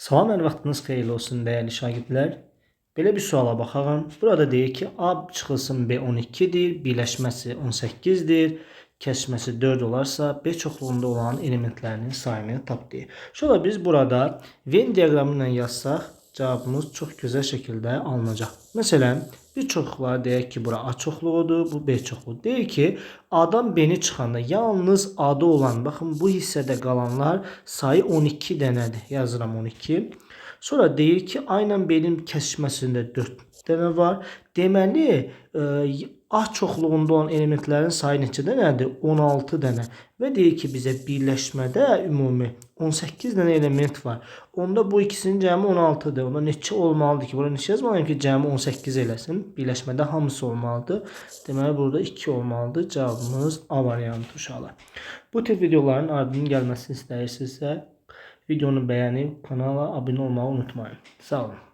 Salam, hər vaxtınız xeyirli olsun dəyərli şagirdlər. Belə bir suala baxaq. Burada deyir ki, A çıxılsın B 12-dir, birləşməsi 18-dir, kəsməsi 4 olarsa, B çoxluğunda olan elementlərinin sayını tap deyir. Şöyle biz burada Venn diaqramı ilə yazsaq, cavabımız çox gözəl şəkildə alınacaq. Məsələn, bir çoxluğa deyək ki, bura A çoxluğudur, bu B çoxluğu. Deyir ki, A'dan B-ni çıxanda yalnız A'da olan, baxın bu hissədə qalanlar sayı 12 dənədir. Yazıram 12. Sonra deyir ki, A ilə B-nin kəsişməsində 4 dənə var. Deməli, A çoxluğunda olan elementlərin sayı neçə dənədir? 16 dənə. Və deyir ki, bizə birləşmədə ümumi 18 dənə element var. Onda bu ikisinin cəmi 16'dır. Onda neçə olmalıdır ki? Burada neçə yazmalıyım ki, cəmi 18 eləsin. Birləşmədə hamısı olmalıdır. Deməli, burada 2 olmalıdır. Cavabımız A variantı uşaqlar. Bu tip videoların ardının gəlməsini istəyirsinizsə, videonu bəyənib kanala abunə olmağı unutmayın. Sağ olun.